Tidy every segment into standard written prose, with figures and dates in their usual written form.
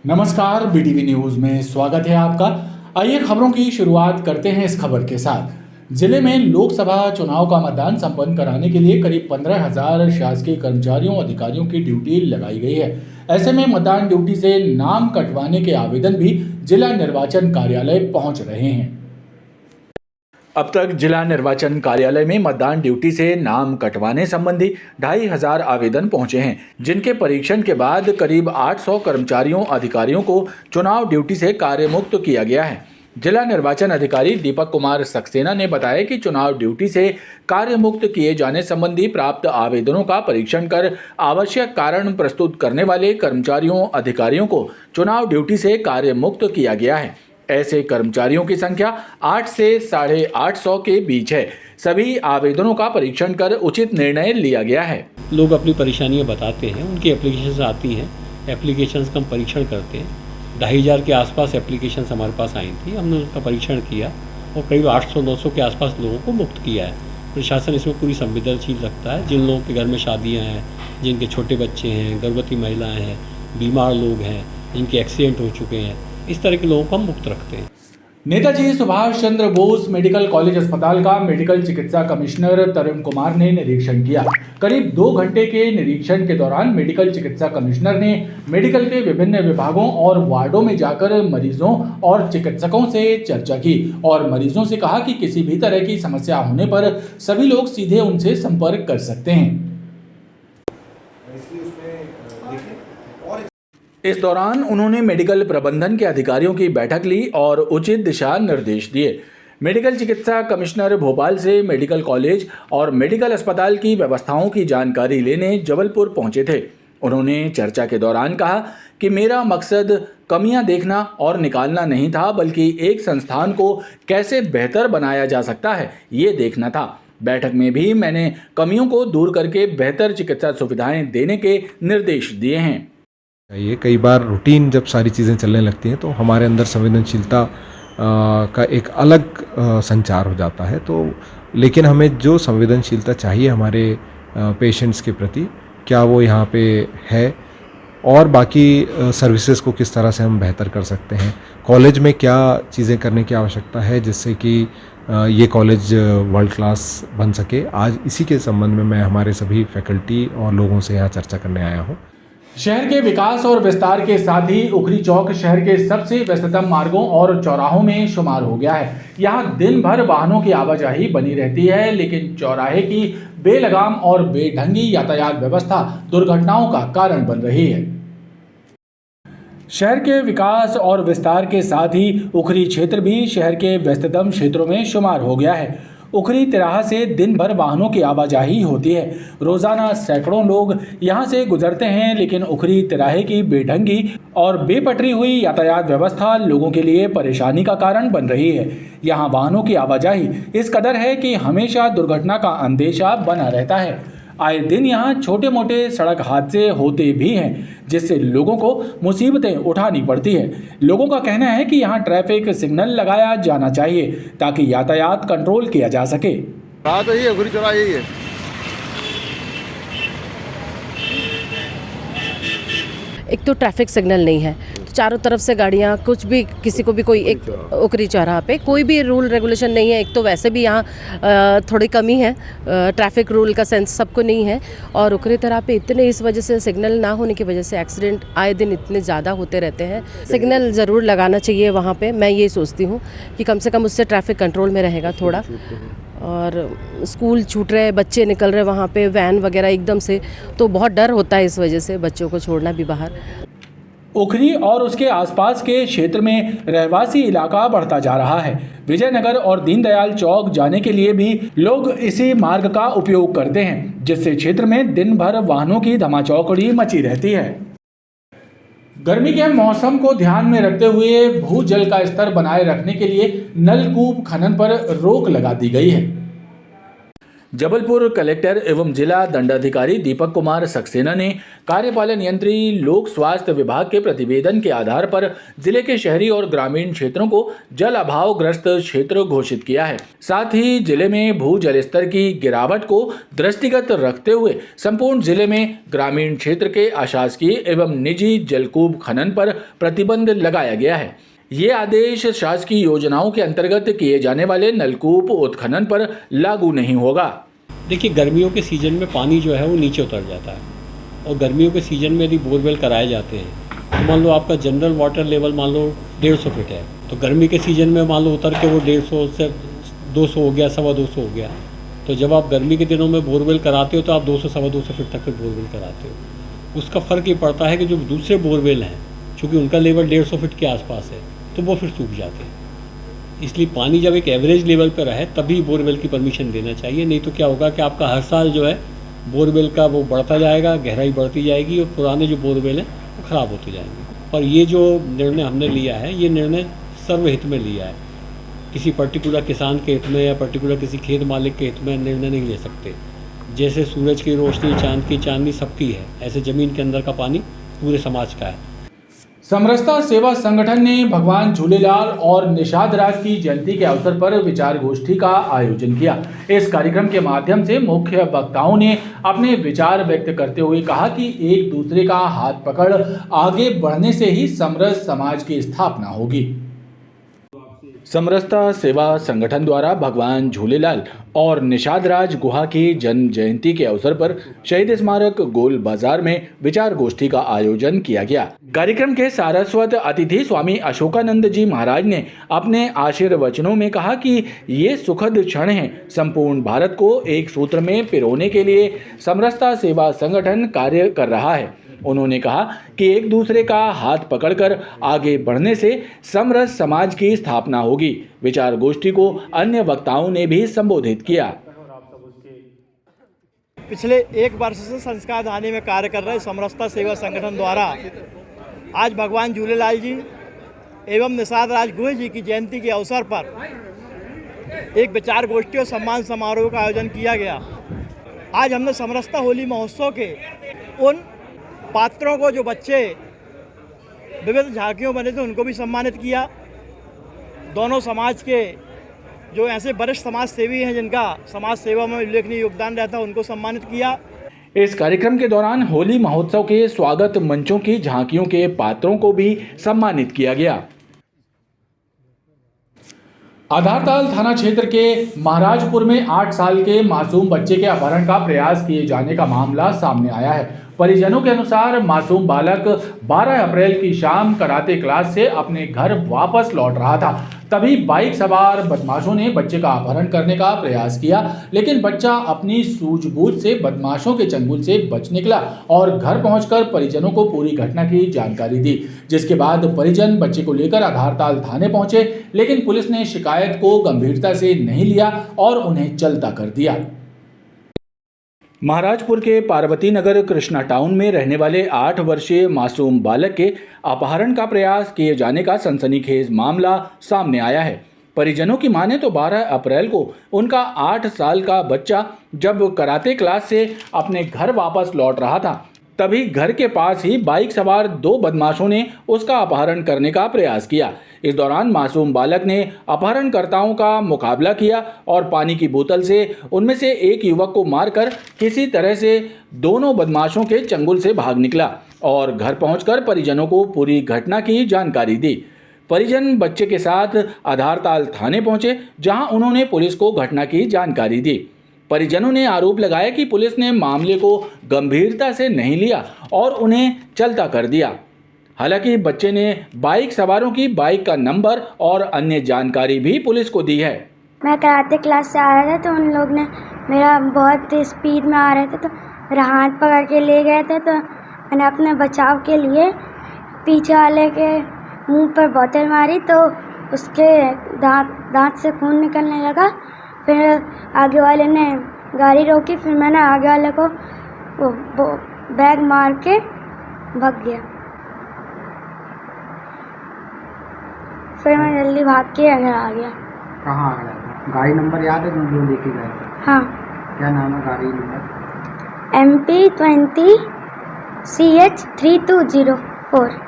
नमस्कार, BTV news में स्वागत है आपका। आइए खबरों की शुरुआत करते हैं इस खबर के साथ। जिले में लोकसभा चुनाव का मतदान संपन्न कराने के लिए करीब 15,000 शासकीय कर्मचारियों अधिकारियों की ड्यूटी लगाई गई है। ऐसे में मतदान ड्यूटी से नाम कटवाने के आवेदन भी जिला निर्वाचन कार्यालय पहुंच रहे हैं। अब तक जिला निर्वाचन कार्यालय में मतदान ड्यूटी से नाम कटवाने संबंधी 2,500 आवेदन पहुंचे हैं, जिनके परीक्षण के बाद करीब 800 कर्मचारियों अधिकारियों को चुनाव ड्यूटी से कार्यमुक्त किया गया है। जिला निर्वाचन अधिकारी दीपक कुमार सक्सेना ने बताया कि चुनाव ड्यूटी से कार्यमुक्त किए जाने संबंधी प्राप्त आवेदनों का परीक्षण कर आवश्यक कारण प्रस्तुत करने वाले कर्मचारियों अधिकारियों को चुनाव ड्यूटी से कार्यमुक्त किया गया है। ऐसे कर्मचारियों की संख्या 8 से 850 के बीच है। सभी आवेदनों का परीक्षण कर उचित निर्णय लिया गया है। लोग अपनी परेशानियां बताते हैं, उनकी एप्लीकेशंस आती हैं, एप्लीकेशंस का हम परीक्षण करते हैं। 2,500 के आसपास एप्लीकेशंस हमारे पास आई थी, हमने उनका परीक्षण किया और करीब 800-900 के आसपास लोगों को मुक्त किया है। प्रशासन इसमें पूरी संवेदनशील रखता है। जिन लोगों के घर में शादियाँ हैं, जिनके छोटे बच्चे हैं, गर्भवती महिलाएँ हैं, बीमार लोग हैं, जिनके एक्सीडेंट हो चुके हैं, इस तरह के लोगों को हम मुक्त रखते हैं। नेताजी सुभाष चंद्र बोस मेडिकल कॉलेज अस्पताल का मेडिकल चिकित्सा कमिश्नर तरुण कुमार ने निरीक्षण किया। करीब 2 घंटे के निरीक्षण के दौरान मेडिकल चिकित्सा कमिश्नर ने मेडिकल के विभिन्न विभागों और वार्डों में जाकर मरीजों और चिकित्सकों से चर्चा की और मरीजों से कहा कि किसी भी तरह की समस्या होने पर सभी लोग सीधे उनसे संपर्क कर सकते हैं। इस दौरान उन्होंने मेडिकल प्रबंधन के अधिकारियों की बैठक ली और उचित दिशा निर्देश दिए। मेडिकल चिकित्सा कमिश्नर भोपाल से मेडिकल कॉलेज और मेडिकल अस्पताल की व्यवस्थाओं की जानकारी लेने जबलपुर पहुंचे थे। उन्होंने चर्चा के दौरान कहा कि मेरा मकसद कमियां देखना और निकालना नहीं था, बल्कि एक संस्थान को कैसे बेहतर बनाया जा सकता है ये देखना था। बैठक में भी मैंने कमियों को दूर करके बेहतर चिकित्सा सुविधाएं देने के निर्देश दिए हैं। ये कई बार रूटीन जब सारी चीज़ें चलने लगती हैं तो हमारे अंदर संवेदनशीलता का एक अलग संचार हो जाता है। तो लेकिन हमें जो संवेदनशीलता चाहिए हमारे पेशेंट्स के प्रति, क्या वो यहाँ पे है और बाकी सर्विसेज को किस तरह से हम बेहतर कर सकते हैं, कॉलेज में क्या चीज़ें करने की आवश्यकता है जिससे कि ये कॉलेज वर्ल्ड क्लास बन सके। आज इसी के संबंध में मैं हमारे सभी फैकल्टी और लोगों से यहाँ चर्चा करने आया हूँ। शहर के विकास और विस्तार के साथ ही उखरी चौक शहर के सबसे व्यस्ततम मार्गों और चौराहों में शुमार हो गया है। यहाँ दिन भर वाहनों की आवाजाही बनी रहती है, लेकिन चौराहे की बेलगाम और बेढंगी यातायात व्यवस्था दुर्घटनाओं का कारण बन रही है। शहर के विकास और विस्तार के साथ ही उखरी क्षेत्र भी शहर के व्यस्ततम क्षेत्रों में शुमार हो गया है। उखरी तिराहा से दिन भर वाहनों की आवाजाही होती है। रोजाना सैकड़ों लोग यहां से गुजरते हैं, लेकिन उखरी तिराहे की बेढंगी और बेपटरी हुई यातायात व्यवस्था लोगों के लिए परेशानी का कारण बन रही है। यहां वाहनों की आवाजाही इस कदर है कि हमेशा दुर्घटना का अंदेशा बना रहता है। आए दिन यहाँ छोटे मोटे सड़क हादसे होते भी हैं, जिससे लोगों को मुसीबतें उठानी पड़ती है। लोगों का कहना है कि यहाँ ट्रैफिक सिग्नल लगाया जाना चाहिए ताकि यातायात कंट्रोल किया जा सके। हाँ, तो ये उखरी चौराहा यही है। एक तो ट्रैफिक सिग्नल नहीं है, तो चारों तरफ से गाड़ियाँ, कुछ भी किसी को भी कोई एक उखरी चौराहा पे कोई भी रूल रेगुलेशन नहीं है। एक तो वैसे भी यहाँ थोड़ी कमी है, ट्रैफिक रूल का सेंस सबको नहीं है। और उखरी तरह पे इतने इस वजह से सिग्नल ना होने की वजह से एक्सीडेंट आए दिन इतने ज़्यादा होते रहते हैं। सिग्नल ज़रूर लगाना चाहिए वहाँ पे, मैं ये सोचती हूँ कि कम से कम उससे ट्रैफिक कंट्रोल में रहेगा थोड़ा। और स्कूल छूट रहे, बच्चे निकल रहे वहाँ पे, वैन वगैरह एकदम से, तो बहुत डर होता है इस वजह से बच्चों को छोड़ना भी बाहर। उखरी और उसके आसपास के क्षेत्र में रहवासी इलाका बढ़ता जा रहा है। विजयनगर और दीनदयाल चौक जाने के लिए भी लोग इसी मार्ग का उपयोग करते हैं, जिससे क्षेत्र में दिन भर वाहनों की धमाचौकड़ी मची रहती है। गर्मी के मौसम को ध्यान में रखते हुए भूजल का स्तर बनाए रखने के लिए नलकूप खनन पर रोक लगा दी गई है। जबलपुर कलेक्टर एवं जिला दंडाधिकारी दीपक कुमार सक्सेना ने कार्यपालन यंत्री लोक स्वास्थ्य विभाग के प्रतिवेदन के आधार पर जिले के शहरी और ग्रामीण क्षेत्रों को जल अभाव ग्रस्त क्षेत्र घोषित किया है। साथ ही जिले में भू जल स्तर की गिरावट को दृष्टिगत रखते हुए संपूर्ण जिले में ग्रामीण क्षेत्र के अशासकीय एवं निजी जलकूप खनन पर प्रतिबंध लगाया गया है। ये आदेश शासकीय योजनाओं के अंतर्गत किए जाने वाले नलकूप उत्खनन पर लागू नहीं होगा। देखिए, गर्मियों के सीज़न में पानी जो है वो नीचे उतर जाता है और गर्मियों के सीज़न में यदि बोरवेल कराए जाते हैं तो मान लो आपका जनरल वाटर लेवल मान लो 150 फीट है, तो गर्मी के सीज़न में मान लो उतर के वो 150 से 200 हो गया, 250 हो गया। तो जब आप गर्मी के दिनों में बोरवेल कराते हो तो आप 200-250 फीट तक बोरवेल कराते हो। उसका फ़र्क ये पड़ता है कि जो दूसरे बोरवेल हैं, चूँकि उनका लेवल 150 फीट के आसपास है, तो वो फिर सूख जाते हैं। इसलिए पानी जब एक एवरेज लेवल पर रहे तभी बोरवेल की परमिशन देना चाहिए, नहीं तो क्या होगा कि आपका हर साल जो है बोरवेल का वो बढ़ता जाएगा, गहराई बढ़ती जाएगी और पुराने जो बोरवेल हैं वो ख़राब होते जाएंगे। और ये जो निर्णय हमने लिया है, ये निर्णय सर्वहित में लिया है। किसी पर्टिकुलर किसान के हित में या पर्टिकुलर किसी खेत मालिक के हित में निर्णय नहीं ले सकते। जैसे सूरज की रोशनी, चांद की चांदनी सबकी है, ऐसे ज़मीन के अंदर का पानी पूरे समाज का है। समरसता सेवा संगठन ने भगवान झूलेलाल और निषाद राज की जयंती के अवसर पर विचार गोष्ठी का आयोजन किया। इस कार्यक्रम के माध्यम से मुख्य वक्ताओं ने अपने विचार व्यक्त करते हुए कहा कि एक दूसरे का हाथ पकड़ आगे बढ़ने से ही समरस समाज की स्थापना होगी। समरसता सेवा संगठन द्वारा भगवान झूलेलाल और निषाद राज गुहा की जन्म जयंती के अवसर पर शहीद स्मारक गोल बाजार में विचार गोष्ठी का आयोजन किया गया। कार्यक्रम के सारस्वत अतिथि स्वामी अशोकानंद जी महाराज ने अपने आशीर्वचनों में कहा कि ये सुखद क्षण है। संपूर्ण भारत को एक सूत्र में पिरोने के लिए समरसता सेवा संगठन कार्य कर रहा है। उन्होंने कहा कि एक दूसरे का हाथ पकड़कर आगे बढ़ने से समरस समाज की स्थापना होगी। विचार गोष्ठी को अन्य वक्ताओं ने भी संबोधित किया। पिछले 1 वर्ष से संस्कार दानी में कार्य कर रहे समरसता सेवा संगठन द्वारा आज भगवान झूलेलाल जी एवं निषाद राज गुहा जी की जयंती के अवसर पर एक विचार गोष्ठी और सम्मान समारोह का आयोजन किया गया। आज हमने समरसता होली महोत्सव के उन पात्रों को, जो बच्चे विविध झांकियों बने थे, उनको भी सम्मानित किया। दोनों समाज के जो ऐसे वरिष्ठ समाज सेवी हैं जिनका समाज सेवा में उल्लेखनीय योगदान रहता है, उनको सम्मानित किया। इस कार्यक्रम के दौरान होली महोत्सव के स्वागत मंचों की झांकियों के पात्रों को भी सम्मानित किया गया। आधारताल थाना क्षेत्र के महाराजपुर में 8 साल के मासूम बच्चे के अपहरण का प्रयास किए जाने का मामला सामने आया है। परिजनों के अनुसार मासूम बालक 12 अप्रैल की शाम कराटे क्लास से अपने घर वापस लौट रहा था। तभी बाइक सवार बदमाशों ने बच्चे का अपहरण करने का प्रयास किया, लेकिन बच्चा अपनी सूझबूझ से बदमाशों के चंगुल से बच निकला और घर पहुंचकर परिजनों को पूरी घटना की जानकारी दी। जिसके बाद परिजन बच्चे को लेकर आधारताल थाने पहुंचे, लेकिन पुलिस ने शिकायत को गंभीरता से नहीं लिया और उन्हें चलता कर दिया। महाराजपुर के पार्वती नगर कृष्णा टाउन में रहने वाले 8 वर्षीय मासूम बालक के अपहरण का प्रयास किए जाने का सनसनीखेज मामला सामने आया है। परिजनों की माने तो 12 अप्रैल को उनका 8 साल का बच्चा जब कराटे क्लास से अपने घर वापस लौट रहा था, तभी घर के पास ही बाइक सवार 2 बदमाशों ने उसका अपहरण करने का प्रयास किया। इस दौरान मासूम बालक ने अपहरणकर्ताओं का मुकाबला किया और पानी की बोतल से उनमें से एक युवक को मारकर किसी तरह से दोनों बदमाशों के चंगुल से भाग निकला और घर पहुंचकर परिजनों को पूरी घटना की जानकारी दी। परिजन बच्चे के साथ आधारताल थाने पहुंचे, जहां उन्होंने पुलिस को घटना की जानकारी दी। परिजनों ने आरोप लगाया कि पुलिस ने मामले को गंभीरता से नहीं लिया और उन्हें चलता कर दिया। हालांकि बच्चे ने बाइक सवारों की बाइक का नंबर और अन्य जानकारी भी पुलिस को दी है। मैं कराटे क्लास से आ रहा था, तो उन लोग ने मेरा बहुत स्पीड में आ रहे थे, तो मेरा हाथ पकड़ के ले गए थे। तो मैंने अपने बचाव के लिए पीछे वाले के मुंह पर बोतल मारी, तो उसके दांत से खून निकलने लगा। फिर आगे वाले ने गाड़ी रोकी, फिर मैंने आगे वाले को वो बैग मार के भाग गया। फिर मैं जल्दी भाग के घर आ गया। कहाँ आ गया था? गाड़ी नंबर याद है जो लेके गए थे? हाँ। क्या नाम है गाड़ी नंबर? MP20CH3204।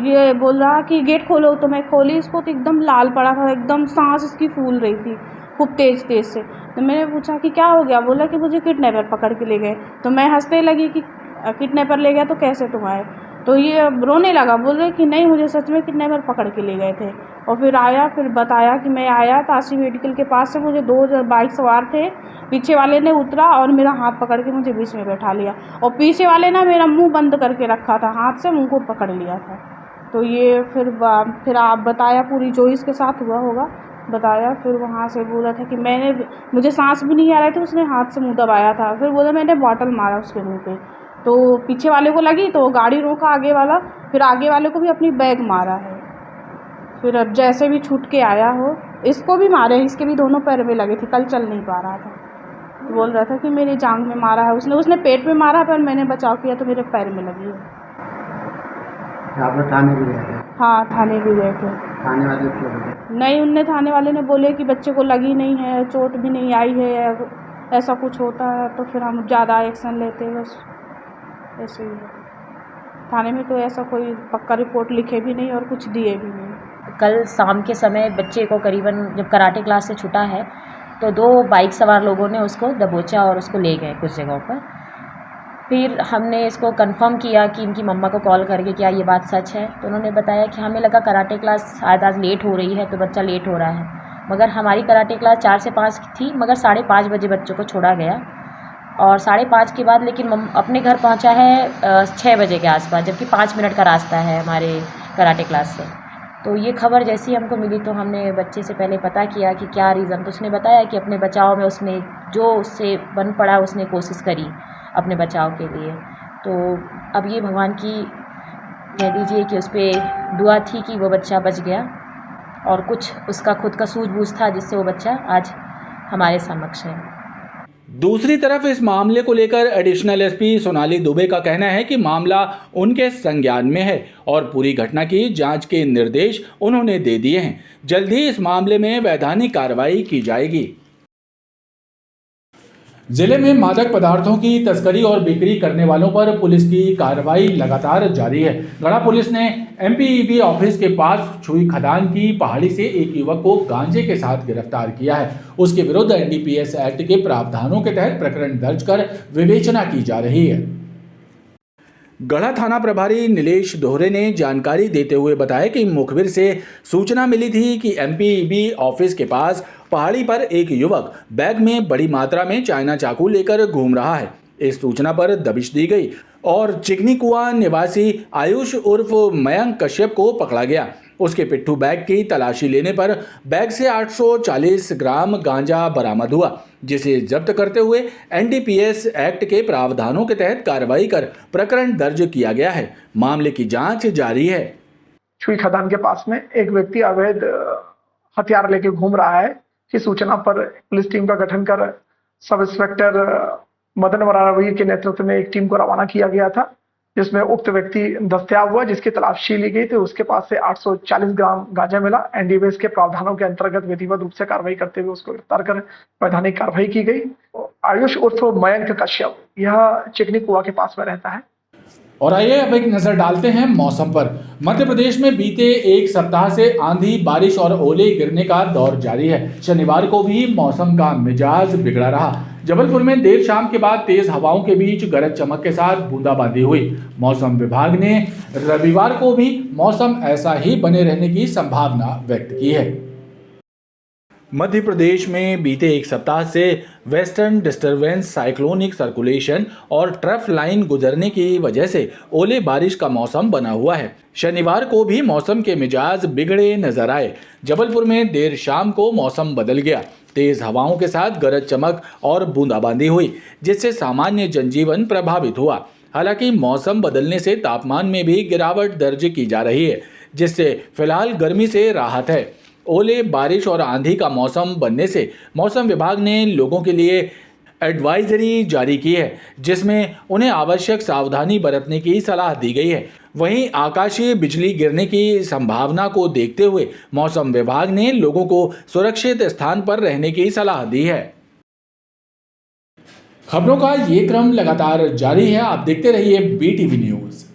ये बोला कि गेट खोलो, तो मैं खोली इसको तो एकदम लाल पड़ा था, एकदम सांस इसकी फूल रही थी खूब तेज़ तेज़ से। तो मैंने पूछा कि क्या हो गया? बोला कि मुझे किडनैपर पकड़ के ले गए। तो मैं हंसने लगी कि किडनैपर ले गया तो कैसे तुम आए? तो ये रोने लगा, बोले कि नहीं मुझे सच में किडनैपर पकड़ के ले गए थे। और फिर आया, फिर बताया कि मैं आया ताशी मेडिकल के पास से, मुझे 2 बाइक सवार थे, पीछे वाले ने उतरा और मेरा हाथ पकड़ के मुझे बीच में बैठा लिया और पीछे वाले ना मेरा मुंह बंद करके रखा था, हाथ से मुंह को पकड़ लिया था। तो ये फिर आप बताया पूरी जो इसके साथ हुआ होगा बताया। फिर वहाँ से बोला था कि मुझे सांस भी नहीं आ रही थी, उसने हाथ से मुंह दबाया था। फिर बोला मैंने बॉटल मारा उसके मुंह पे, तो पीछे वाले को लगी तो वो गाड़ी रोका आगे वाला, फिर आगे वाले को भी अपनी बैग मारा है। फिर अब जैसे भी छूट के आया हो, इसको भी मारे हैं, इसके भी दोनों पैर में लगे थे, कल चल नहीं पा रहा था। बोल रहा था कि मेरी जांघ में मारा है उसने पेट में मारा, पर मैंने बचाव किया तो मेरे पैर में लगी है। आप लोग थाने भी गए थे? हाँ, थाने भी गए थे। थाने वाले क्यों बोले? नहीं, उनने थाने वाले ने बोले कि बच्चे को लगी नहीं है, चोट भी नहीं आई है, ऐसा कुछ होता है तो फिर हम ज़्यादा एक्शन लेते हैं, बस ऐसे ही है। थाने में तो ऐसा कोई पक्का रिपोर्ट लिखे भी नहीं और कुछ दिए भी नहीं। कल शाम के समय बच्चे को करीबन जब कराटे क्लास से छूटा है तो 2 बाइक सवार लोगों ने उसको दबोचा और उसको ले गए कुछ जगहों पर। फिर हमने इसको कंफर्म किया कि इनकी मम्मा को कॉल करके क्या ये बात सच है, तो उन्होंने बताया कि हमें लगा कराटे क्लास शायद आज लेट हो रही है तो बच्चा लेट हो रहा है, मगर हमारी कराटे क्लास 4 से 5 थी, मगर 5:30 बजे बच्चों को छोड़ा गया और 5:30 के बाद लेकिन अपने घर पहुंचा है 6 बजे के आसपास, जबकि 5 मिनट का रास्ता है हमारे कराटे क्लास से। तो ये खबर जैसी हमको मिली तो हमने बच्चे से पहले पता किया कि क्या रीज़न, तो उसने बताया कि अपने बचाव में उसने जो उससे बन पड़ा उसने कोशिश करी अपने बचाव के लिए। तो अब ये भगवान की कह दीजिए कि उस पर दुआ थी कि वो बच्चा बच गया और कुछ उसका खुद का सूझबूझ था जिससे वो बच्चा आज हमारे समक्ष है। दूसरी तरफ इस मामले को लेकर एडिशनल एसपी सोनाली दुबे का कहना है कि मामला उनके संज्ञान में है और पूरी घटना की जांच के निर्देश उन्होंने दे दिए हैं। जल्द ही इस मामले में वैधानिक कार्रवाई की जाएगी। जिले में मादक पदार्थों की तस्करी और बिक्री करने वालों पर पुलिस की कार्रवाई लगातार जारी है। गढ़ा पुलिस ने MPEB ऑफिस के पास छुई खदान की पहाड़ी से एक युवक को गांजे के साथ गिरफ्तार किया है। उसके विरुद्ध NDPS एक्ट के प्रावधानों के तहत प्रकरण दर्ज कर विवेचना की जा रही है। गढ़ा थाना प्रभारी नीलेश दोहरे ने जानकारी देते हुए बताया कि मुखबिर से सूचना मिली थी कि MPEB ऑफिस के पास पहाड़ी पर एक युवक बैग में बड़ी मात्रा में चाइना चाकू लेकर घूम रहा है। इस सूचना पर दबिश दी गई और चिकनी कुआं निवासी आयुष उर्फ मयंक कश्यप को पकड़ा गया। उसके पिट्ठू बैग की तलाशी लेने पर बैग से 840 ग्राम गांजा बरामद हुआ, जिसे जब्त करते हुए NDPS एक्ट के प्रावधानों के तहत कार्रवाई कर प्रकरण दर्ज किया गया है। मामले की जांच जारी है। छुई खदान के पास में एक व्यक्ति अवैध हथियार लेके घूम रहा है की सूचना पर पुलिस टीम का गठन कर सब इंस्पेक्टर मदन वरावी के नेतृत्व में एक टीम को रवाना किया गया था, जिसमें उक्त व्यक्ति दस्तयाब हुआ, जिसकी तलाशी ली गई तो उसके पास से 840 ग्राम गांजा मिला। NDPS के प्रावधानों के अंतर्गत विधिवत रूप से कार्रवाई करते हुए उसको गिरफ्तार कर वैधानिक कार्रवाई की गई। आयुष उर्फ मयंक कश्यप यह चिकनी कुआं के पास में रहता है। और आइए अब एक नजर डालते हैं मौसम पर। मध्य प्रदेश में बीते एक सप्ताह से आंधी, बारिश और ओले गिरने का दौर जारी है। शनिवार को भी मौसम का मिजाज बिगड़ा रहा। जबलपुर में देर शाम के बाद तेज हवाओं के बीच गरज चमक के साथ बूंदाबांदी हुई। मौसम विभाग ने रविवार को भी मौसम ऐसा ही बने रहने की संभावना व्यक्त की है। मध्य प्रदेश में बीते एक सप्ताह से वेस्टर्न डिस्टर्बेंस, साइक्लोनिक सर्कुलेशन और ट्रफ लाइन गुजरने की वजह से ओले बारिश का मौसम बना हुआ है। शनिवार को भी मौसम के मिजाज बिगड़े नजर आए। जबलपुर में देर शाम को मौसम बदल गया। तेज हवाओं के साथ गरज चमक और बूंदाबांदी हुई, जिससे सामान्य जनजीवन प्रभावित हुआ। हालांकि मौसम बदलने से तापमान में भी गिरावट दर्ज की जा रही है, जिससे फिलहाल गर्मी से राहत है। ओले, बारिश और आंधी का मौसम बनने से मौसम विभाग ने लोगों के लिए एडवाइजरी जारी की है, जिसमें उन्हें आवश्यक सावधानी बरतने की सलाह दी गई है। वहीं आकाशीय बिजली गिरने की संभावना को देखते हुए मौसम विभाग ने लोगों को सुरक्षित स्थान पर रहने की सलाह दी है। खबरों का ये क्रम लगातार जारी है। आप देखते रहिए BTV न्यूज़।